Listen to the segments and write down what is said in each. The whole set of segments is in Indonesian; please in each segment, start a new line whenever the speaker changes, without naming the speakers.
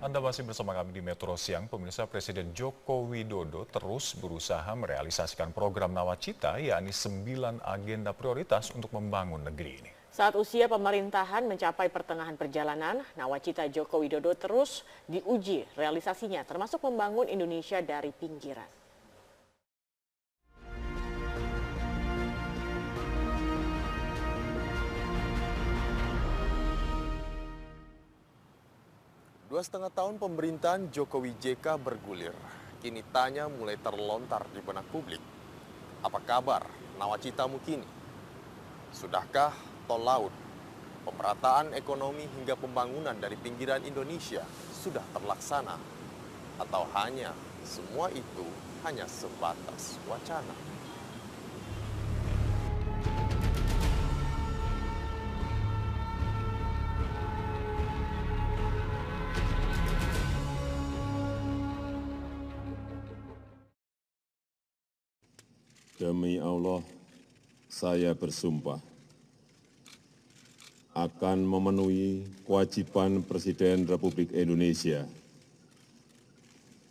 Anda masih bersama kami di Metro Siang. Pemirsa, Presiden Joko Widodo terus berusaha merealisasikan program Nawacita, yakni 9 agenda prioritas untuk membangun negeri ini.
Saat usia pemerintahan mencapai pertengahan perjalanan, Nawacita Joko Widodo terus diuji realisasinya, termasuk membangun Indonesia dari pinggiran.
Dua setengah tahun pemerintahan Jokowi JK bergulir, kini tanya mulai terlontar di benak publik. Apa kabar Nawacitamu kini? Sudahkah tol laut, pemerataan ekonomi hingga pembangunan dari pinggiran Indonesia sudah terlaksana? Atau hanya semua itu hanya sebatas wacana?
Demi Allah, saya bersumpah akan memenuhi kewajiban Presiden Republik Indonesia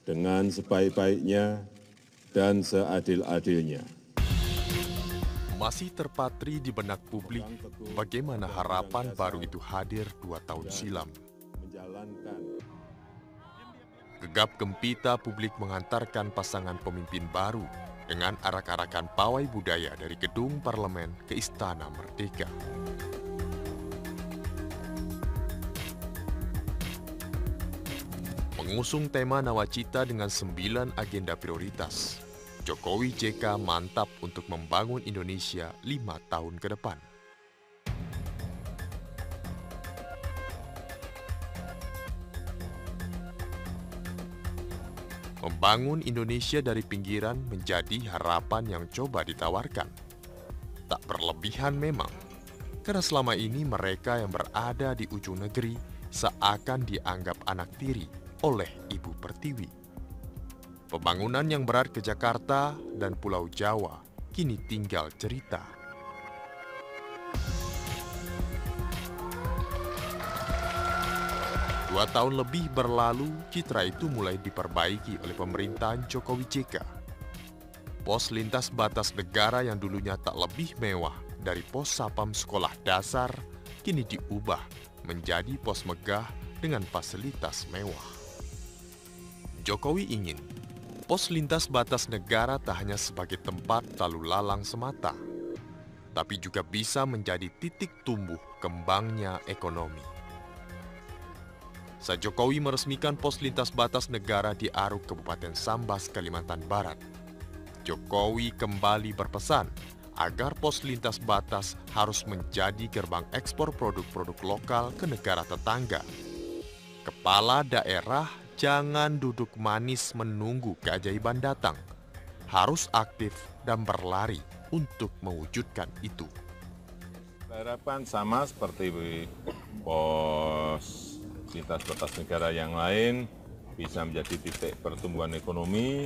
dengan sebaik-baiknya dan seadil-adilnya.
Masih terpatri di benak publik bagaimana harapan baru itu hadir 2 tahun silam. Gegap gempita publik mengantarkan pasangan pemimpin baru dengan arak-arakan pawai budaya dari gedung parlemen ke Istana Merdeka. Mengusung tema Nawacita dengan 9 agenda prioritas, Jokowi JK mantap untuk membangun Indonesia 5 tahun ke depan. Membangun Indonesia dari pinggiran menjadi harapan yang coba ditawarkan. Tak berlebihan memang, karena selama ini mereka yang berada di ujung negeri seakan dianggap anak tiri oleh Ibu Pertiwi. Pembangunan yang berat ke Jakarta dan Pulau Jawa kini tinggal cerita. Dua tahun lebih berlalu, citra itu mulai diperbaiki oleh pemerintahan Jokowi JK. Pos lintas batas negara yang dulunya tak lebih mewah dari pos sapam sekolah dasar, kini diubah menjadi pos megah dengan fasilitas mewah. Jokowi ingin pos lintas batas negara tak hanya sebagai tempat lalu lalang semata, tapi juga bisa menjadi titik tumbuh kembangnya ekonomi. Saat Jokowi meresmikan pos lintas batas negara di Aruk, Kabupaten Sambas, Kalimantan Barat, Jokowi kembali berpesan agar pos lintas batas harus menjadi gerbang ekspor produk-produk lokal ke negara tetangga. Kepala daerah jangan duduk manis menunggu keajaiban datang, harus aktif dan berlari untuk mewujudkan itu.
Harapan sama seperti pos lintas batas negara yang lain, bisa menjadi titik pertumbuhan ekonomi,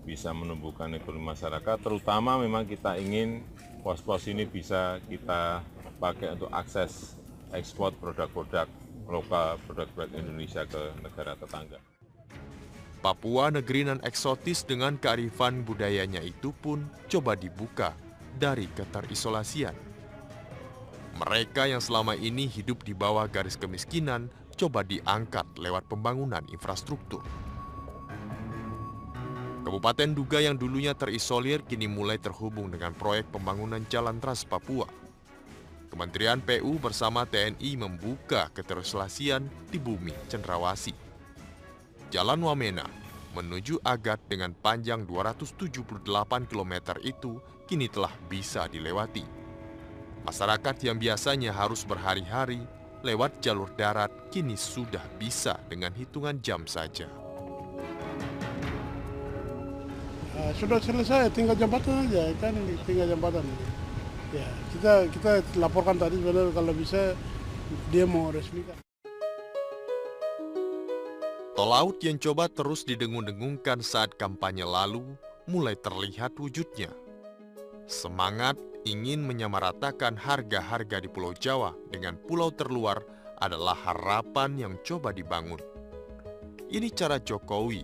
bisa menumbuhkan ekonomi masyarakat, terutama memang kita ingin pos-pos ini bisa kita pakai untuk akses ekspor produk-produk lokal, produk-produk Indonesia ke negara tetangga.
Papua, negeri nan eksotis dengan kearifan budayanya itu pun coba dibuka dari keterisolasian. Mereka yang selama ini hidup di bawah garis kemiskinan coba diangkat lewat pembangunan infrastruktur. Kabupaten Duga yang dulunya terisolir kini mulai terhubung dengan proyek pembangunan Jalan Trans Papua. Kementerian PU bersama TNI membuka keterisolasian di bumi Cendrawasih. Jalan Wamena menuju Agat dengan panjang 278 km itu kini telah bisa dilewati. Masyarakat yang biasanya harus berhari-hari lewat jalur darat kini sudah bisa dengan hitungan jam saja.
Sudah selesai, tinggal jembatan aja, kan ini tinggal jembatan. Ya, kita laporkan tadi sebenarnya kalau bisa dia mau resmikan.
Tol laut yang coba terus didengung-dengungkan saat kampanye lalu mulai terlihat wujudnya. Semangat ingin menyamaratakan harga-harga di Pulau Jawa dengan pulau terluar adalah harapan yang coba dibangun. Ini cara Jokowi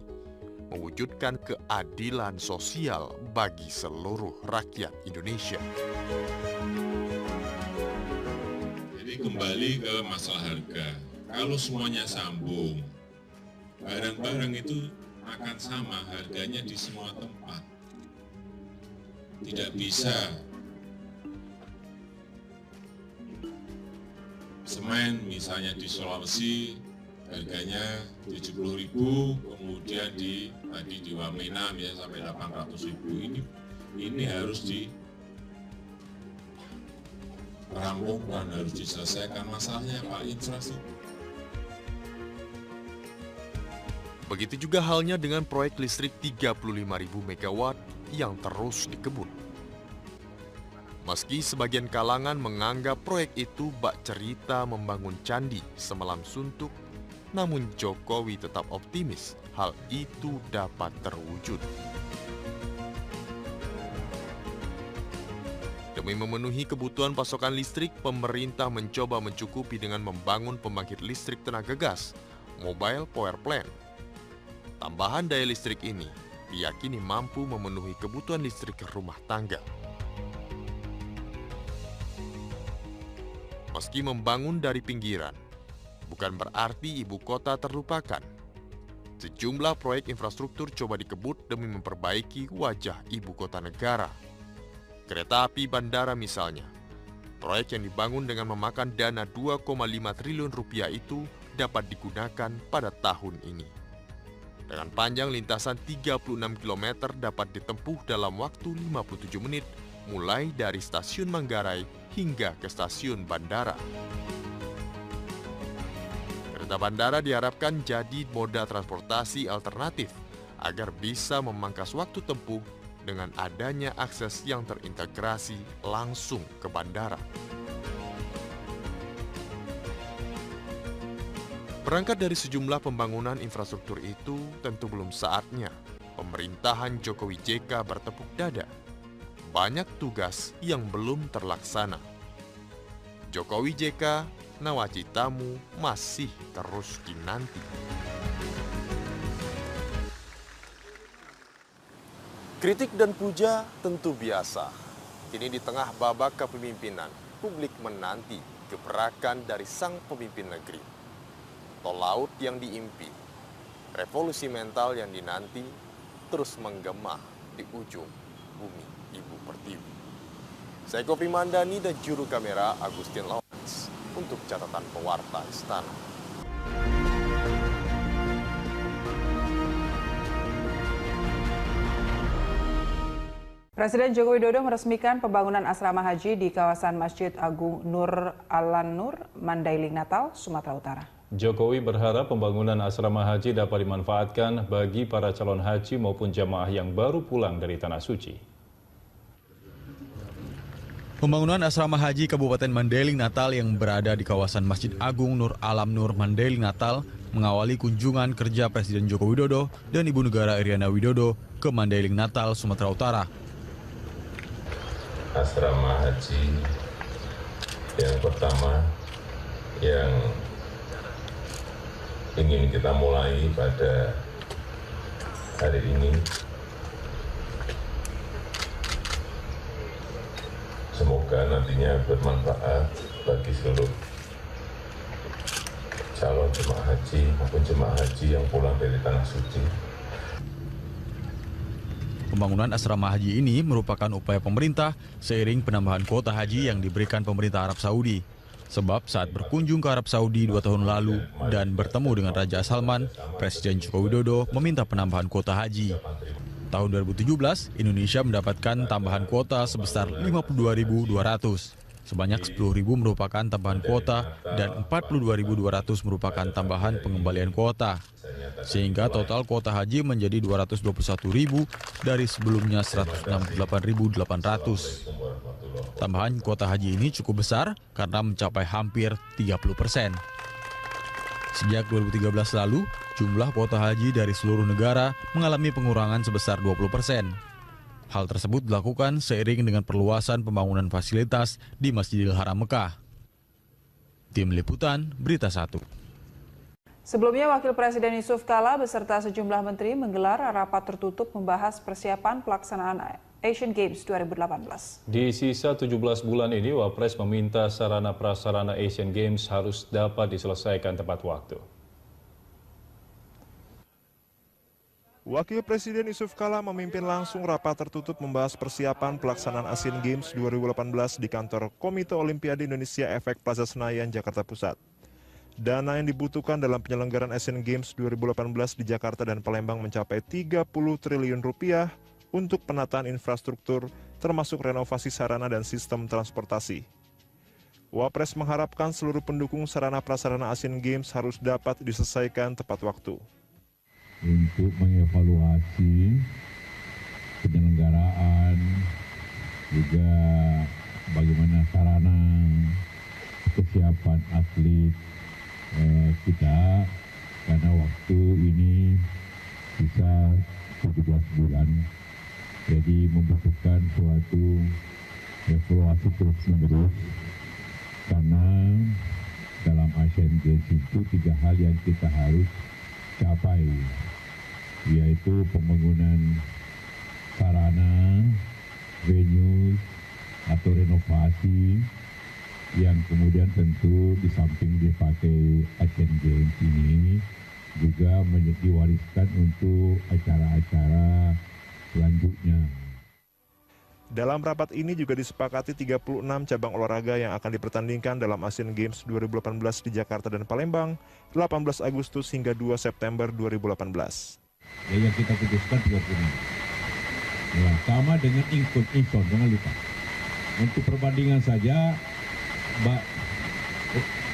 mewujudkan keadilan sosial bagi seluruh rakyat Indonesia.
Jadi kembali ke masalah harga. Kalau semuanya sambung, barang-barang itu akan sama harganya di semua tempat. Tidak bisa semen misalnya di Sulawesi harganya 70.000, kemudian di Wamena misalnya sampai 800.000. Ini harus dirampungkan, harus diselesaikan masalahnya Pak, infrastruktur.
Begitu juga halnya dengan proyek listrik 35.000 MW yang terus dikebut. Meski sebagian kalangan menganggap proyek itu bak cerita membangun candi semalam suntuk, namun Jokowi tetap optimis hal itu dapat terwujud. Demi memenuhi kebutuhan pasokan listrik, pemerintah mencoba mencukupi dengan membangun pembangkit listrik tenaga gas, mobile power plant. Tambahan daya listrik ini diyakini mampu memenuhi kebutuhan listrik rumah tangga. Meski membangun dari pinggiran, bukan berarti ibu kota terlupakan. Sejumlah proyek infrastruktur coba dikebut demi memperbaiki wajah ibu kota negara. Kereta api bandara misalnya, proyek yang dibangun dengan memakan dana 2,5 triliun rupiah itu dapat digunakan pada tahun ini. Dengan panjang lintasan 36 km dapat ditempuh dalam waktu 57 menit, mulai dari stasiun Manggarai hingga ke stasiun bandara. Kereta bandara diharapkan jadi moda transportasi alternatif agar bisa memangkas waktu tempuh dengan adanya akses yang terintegrasi langsung ke bandara. Berangkat dari sejumlah pembangunan infrastruktur itu, tentu belum saatnya pemerintahan Jokowi JK bertepuk dada. Banyak tugas yang belum terlaksana. Jokowi JK, nawacitamu masih terus dinanti. Kritik dan puja tentu biasa. Kini di tengah babak kepemimpinan, publik menanti gebrakan dari sang pemimpin negeri. Tol laut yang diimpi, revolusi mental yang dinanti terus menggema di ujung bumi Ibu Pertiwi. Saya Kopi Mandani dan juru kamera Agustin Lawrence untuk catatan pewarta Istana.
Presiden Joko Widodo meresmikan pembangunan asrama haji di kawasan Masjid Agung Nur Al-Nur, Mandailing, Natal, Sumatera Utara.
Jokowi berharap pembangunan asrama haji dapat dimanfaatkan bagi para calon haji maupun jamaah yang baru pulang dari Tanah Suci.
Pembangunan asrama haji Kabupaten Mandailing Natal yang berada di kawasan Masjid Agung Nur Alam Nur Mandailing Natal mengawali kunjungan kerja Presiden Joko Widodo dan Ibu Negara Iriana Widodo ke Mandailing Natal, Sumatera Utara.
Asrama haji yang pertama yang ingin kita mulai pada hari ini, semoga nantinya bermanfaat bagi seluruh calon jemaah haji maupun jemaah haji yang pulang dari Tanah Suci.
Pembangunan asrama haji ini merupakan upaya pemerintah seiring penambahan kuota haji yang diberikan pemerintah Arab Saudi. Sebab saat berkunjung ke Arab Saudi 2 tahun lalu dan bertemu dengan Raja Salman, Presiden Joko Widodo meminta penambahan kuota haji. Tahun 2017, Indonesia mendapatkan tambahan kuota sebesar 52.200. Sebanyak 10.000 merupakan tambahan kuota dan 42.200 merupakan tambahan pengembalian kuota. Sehingga total kuota haji menjadi 221.000 dari sebelumnya 168.800. Tambahan kuota haji ini cukup besar karena mencapai hampir 30%. Sejak 2013 lalu, jumlah kuota haji dari seluruh negara mengalami pengurangan sebesar 20%. Hal tersebut dilakukan seiring dengan perluasan pembangunan fasilitas di Masjidil Haram Mekah. Tim Liputan, Berita 1.
Sebelumnya, Wakil Presiden Yusuf Kala beserta sejumlah menteri menggelar rapat tertutup membahas persiapan pelaksanaan Asian Games 2018.
Di sisa 17 bulan ini, Wapres meminta sarana prasarana Asian Games harus dapat diselesaikan tepat waktu.
Wakil Presiden Yusuf Kala memimpin langsung rapat tertutup membahas persiapan pelaksanaan Asian Games 2018 di kantor Komite Olimpiade Indonesia Efek Plaza Senayan, Jakarta Pusat. Dana yang dibutuhkan dalam penyelenggaraan Asian Games 2018 di Jakarta dan Palembang mencapai 30 triliun rupiah untuk penataan infrastruktur, termasuk renovasi sarana dan sistem transportasi. Wapres mengharapkan seluruh pendukung sarana prasarana Asian Games harus dapat diselesaikan tepat waktu.
Untuk mengevaluasi penyelenggaraan, juga bagaimana sarana kesiapan atlet kita, karena waktu ini bisa 17 bulan, jadi membutuhkan suatu evaluasi terus-menerus, karena dalam Asian Games itu 3 hal yang kita harus capai, yaitu pembangunan sarana, venue atau renovasi, yang kemudian tentu di samping dipakai Asian Games ini juga diwariskan untuk acara-acara selanjutnya.
Dalam rapat ini juga disepakati 36 cabang olahraga yang akan dipertandingkan dalam Asian Games 2018 di Jakarta dan Palembang, 18 Agustus hingga 2 September 2018.
Yang kita putuskan 36. Ya, sama dengan Incheon, jangan lupa. Untuk perbandingan saja,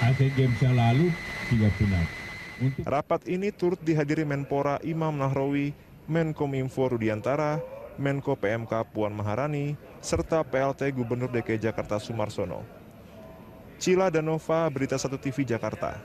Asian Games yang lalu 36.
Rapat ini turut dihadiri Menpora Imam Nahrawi, Menkominfo Rudiantara, Menko PMK Puan Maharani, serta PLT Gubernur DKI Jakarta Sumarsono. Cila Danova, Berita 1 TV Jakarta.